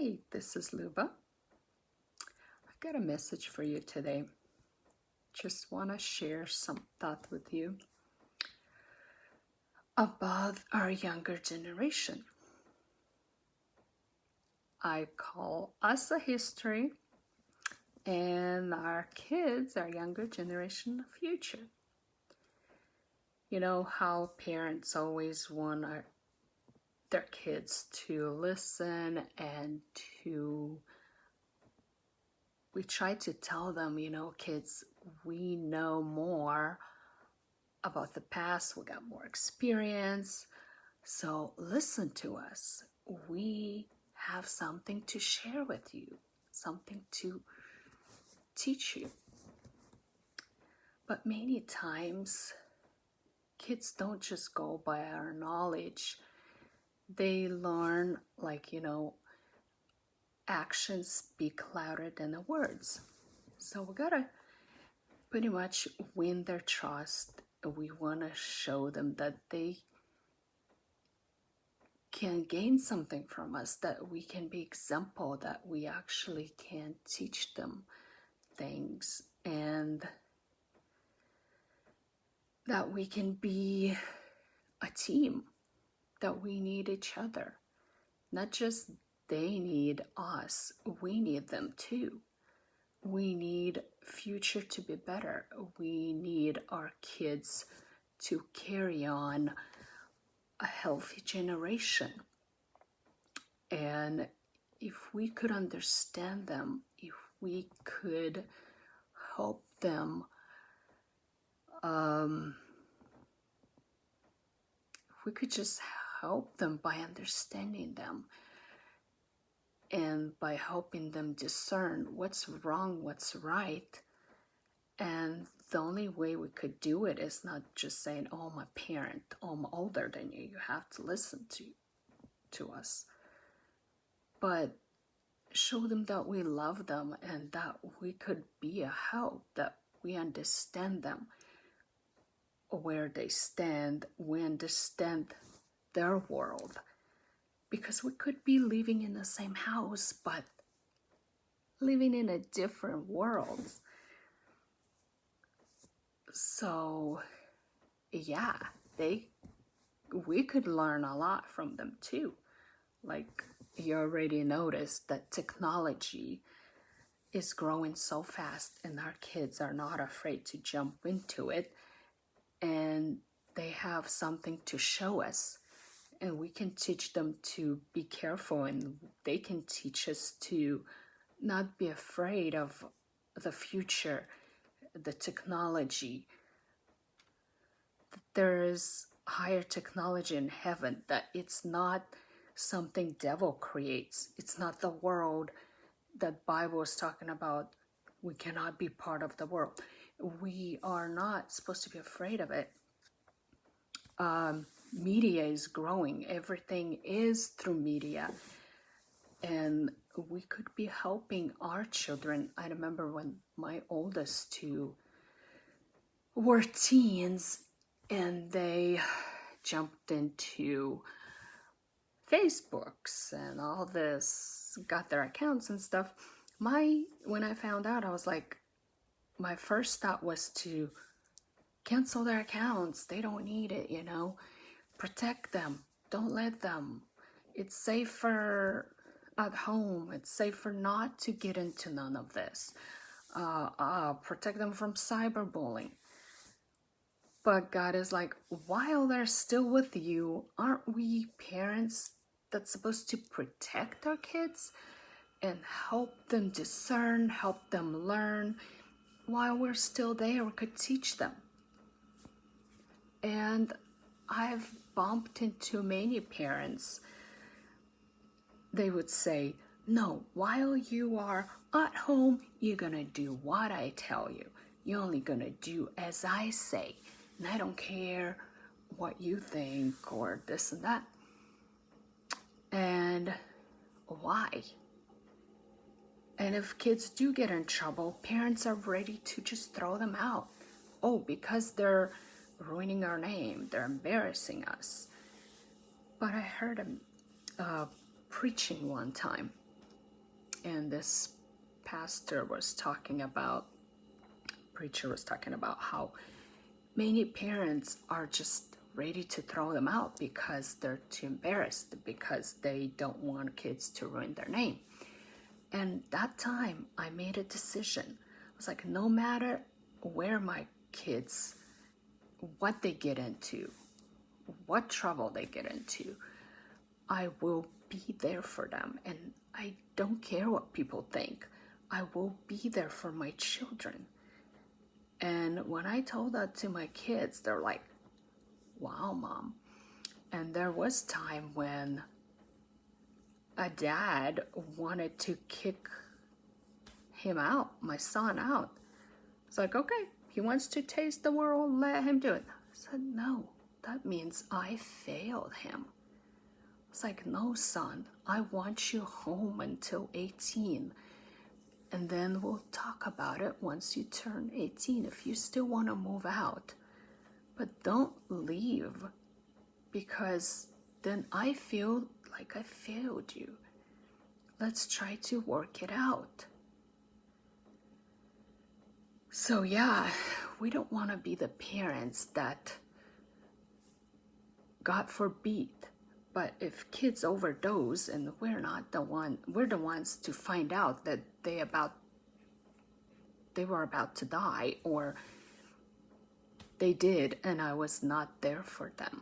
Hi, this is Luba. I've got a message for you today. Just want to share some thought with you about our younger generation. I call us a history and our kids, our younger generation, a future. You know how parents always want their kids to listen and we try to tell them, kids, we know more about the past, we got more experience, so listen to us. We have something to share with you, something to teach you. But many times, kids don't just go by our knowledge. They learn, actions speak louder than the words. So we gotta pretty much win their trust. We want to show them that they can gain something from us, that we can be example, that we actually can teach them things, and that we can be a team, that we need each other. Not just they need us, we need them too. We need future to be better. We need our kids to carry on a healthy generation. And if we could understand them, if we could help them, if we could just help them by understanding them and by helping them discern what's wrong, what's right. And the only way we could do it is not just saying, oh, I'm a parent, oh, I'm older than you, you have to listen to us. But show them that we love them and that we could be a help, that we understand them, where they stand, we understand their world. Because we could be living in the same house, but living in a different world. So, yeah, we could learn a lot from them too. Like, you already noticed that technology is growing so fast and our kids are not afraid to jump into it, and they have something to show us, and we can teach them to be careful, and they can teach us to not be afraid of the future, the technology. There is higher technology in heaven, that it's not something devil creates. It's not the world that Bible is talking about. We cannot be part of the world. We are not supposed to be afraid of it. Media is growing. Everything is through media. And we could be helping our children. I remember when my oldest two were teens and they jumped into Facebooks and all this, got their accounts and stuff. When I found out, I was like, my first thought was to cancel their accounts. They don't need it, protect them. Don't let them. It's safer at home. It's safer not to get into none of this. Protect them from cyberbullying. But God is like, while they're still with you, aren't we parents that's supposed to protect our kids and help them discern, help them learn? While we're still there, we could teach them. And I've bumped into many parents. They would say, no, while you are at home, you're gonna do what I tell you. You're only gonna do as I say. And I don't care what you think or this and that. And why? And if kids do get in trouble, parents are ready to just throw them out. Oh, because they're ruining our name, they're embarrassing us. But I heard him preaching one time, and this preacher was talking about how many parents are just ready to throw them out because they're too embarrassed, because they don't want kids to ruin their name. And that time I made a decision. I was like, no matter where my kids, what they get into, what trouble they get into, I will be there for them. And I don't care what people think. I will be there for my children. And when I told that to my kids, they're like, wow, Mom. And there was time when a dad wanted to kick him out, my son out. It's like, okay, he wants to taste the world, let him do it. I said, no, that means I failed him. It's like, no, son, I want you home until 18. And then we'll talk about it once you turn 18 if you still want to move out. But don't leave, because then I feel like I failed you. Let's try to work it out. So yeah, we don't want to be the parents that, God forbid, but if kids overdose and we're the ones to find out that they were about to die, or they did and I was not there for them.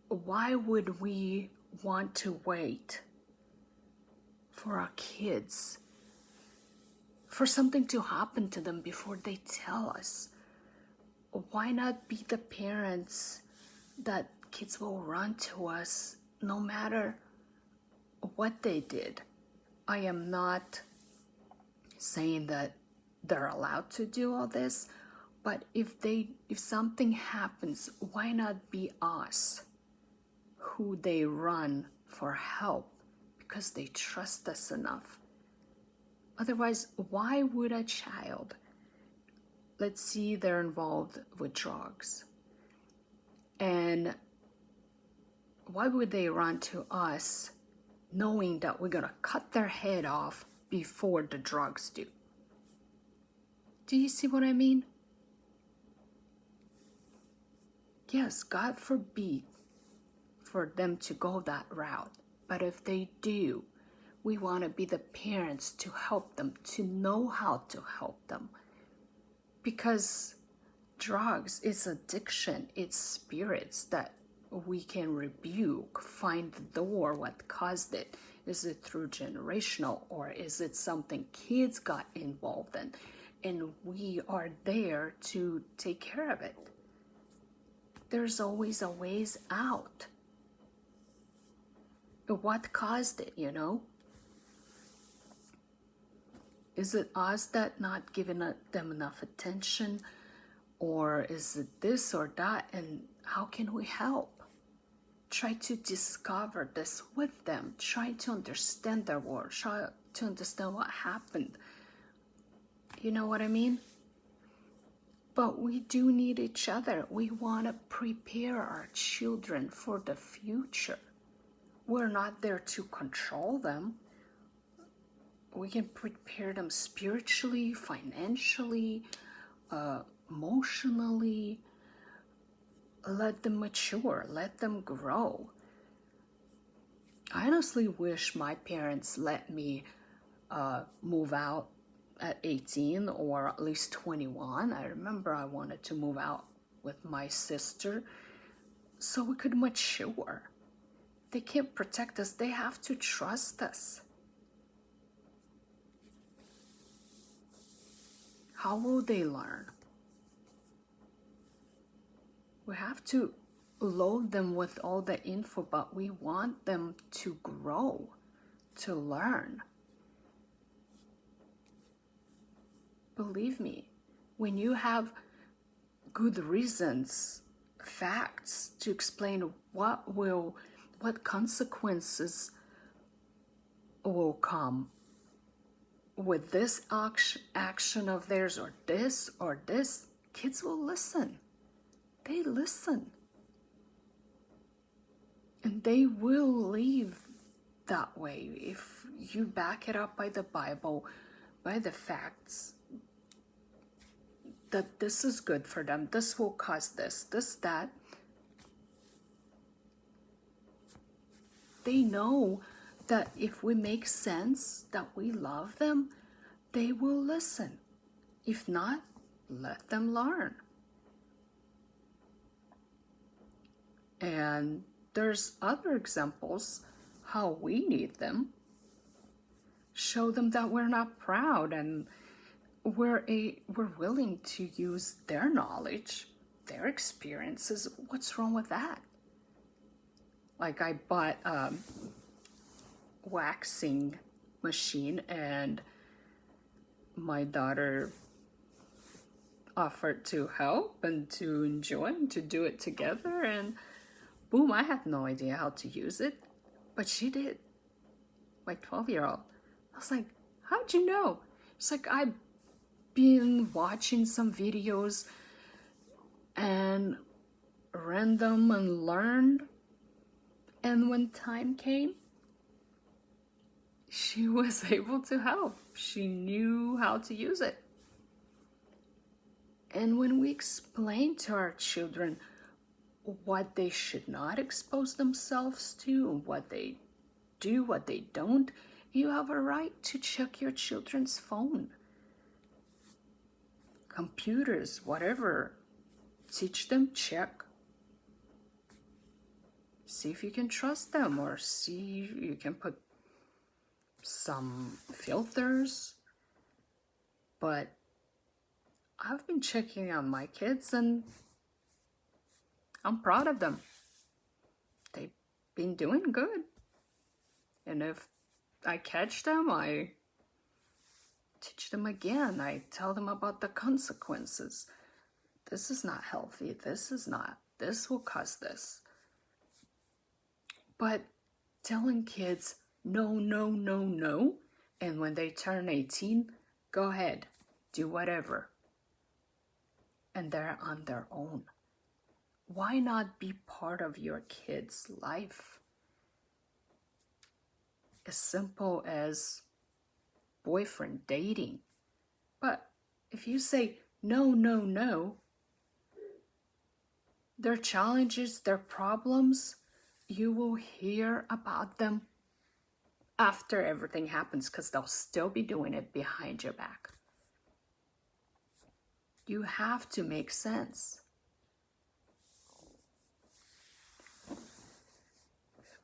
Why would we want to wait for our kids, for something to happen to them before they tell us? Why not be the parents that kids will run to us no matter what they did? I am not saying that they're allowed to do all this, but if something happens, why not be us who they run for help because they trust us enough? Otherwise, why would a child, let's see they're involved with drugs, and why would they run to us knowing that we're gonna cut their head off before the drugs do? Do you see what I mean? Yes, God forbid for them to go that route. But if they do, we want to be the parents to help them, to know how to help them. Because drugs is addiction, it's spirits that we can rebuke, find the door, what caused it. Is it through generational, or is it something kids got involved in? And we are there to take care of it. There's always a ways out. What caused it, you know? Is it us that not giving them enough attention? Or is it this or that? And how can we help? Try to discover this with them. Try to understand their world. Try to understand what happened. You know what I mean? But we do need each other. We want to prepare our children for the future. We're not there to control them. We can prepare them spiritually, financially, emotionally. Let them mature, let them grow. I honestly wish my parents let me move out at 18 or at least 21. I remember I wanted to move out with my sister so we could mature. They can't protect us, they have to trust us. How will they learn? We have to load them with all the info, but we want them to grow, to learn. Believe me, when you have good reasons, facts to explain what consequences will come with this action of theirs, or this, kids will listen. They listen. And they will leave that way. If you back it up by the Bible, by the facts, that this is good for them, this will cause this, that, they know that if we make sense, that we love them, they will listen. If not, let them learn. And there's other examples how we need them. Show them that we're not proud and we're willing to use their knowledge, their experiences. What's wrong with that? Like, I bought a waxing machine and my daughter offered to help and to enjoy and to do it together, and boom, I had no idea how to use it, but she did. My 12-year-old. I was like, how'd you know? It's like, I've been watching some videos and read them and learned, and when time came, she was able to help. She knew how to use it. And when we explain to our children what they should not expose themselves to, what they do, what they don't, you have a right to check your children's phone, computers, whatever. Teach them, check. See if you can trust them, or see if you can put some filters. But I've been checking on my kids and I'm proud of them. They've been doing good. And if I catch them, I teach them again. I tell them about the consequences. This is not healthy. This will cause this. But telling kids no, no, no, no, and when they turn 18, go ahead, do whatever. And they're on their own. Why not be part of your kid's life? As simple as boyfriend dating. But if you say no, no, no, their challenges, their problems, you will hear about them after everything happens, because they'll still be doing it behind your back. You have to make sense.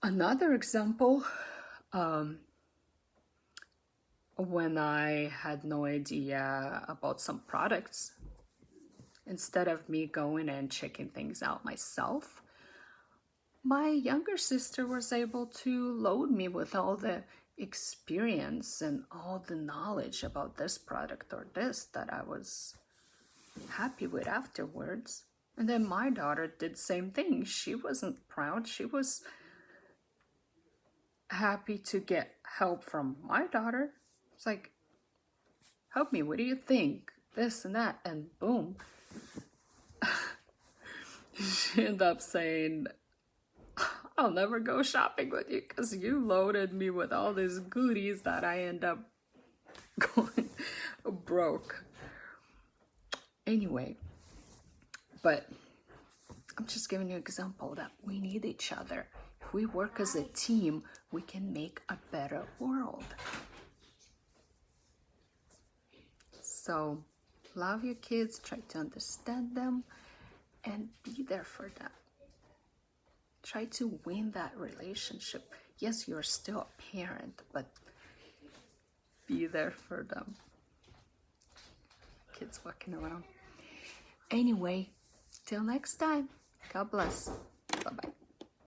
Another example, when I had no idea about some products, instead of me going and checking things out myself, my younger sister was able to load me with all the experience and all the knowledge about this product or this that I was happy with afterwards. And then my daughter did the same thing. She wasn't proud. She was happy to get help from my daughter. It's like, help me, what do you think? This and that, and boom. She ended up saying, I'll never go shopping with you because you loaded me with all these goodies that I end up going broke. Anyway, but I'm just giving you an example that we need each other. If we work as a team, we can make a better world. So, love your kids, try to understand them, and be there for them. Try to win that relationship. Yes, you're still a parent, but be there for them. Kids walking around. Anyway, till next time. God bless. Bye-bye.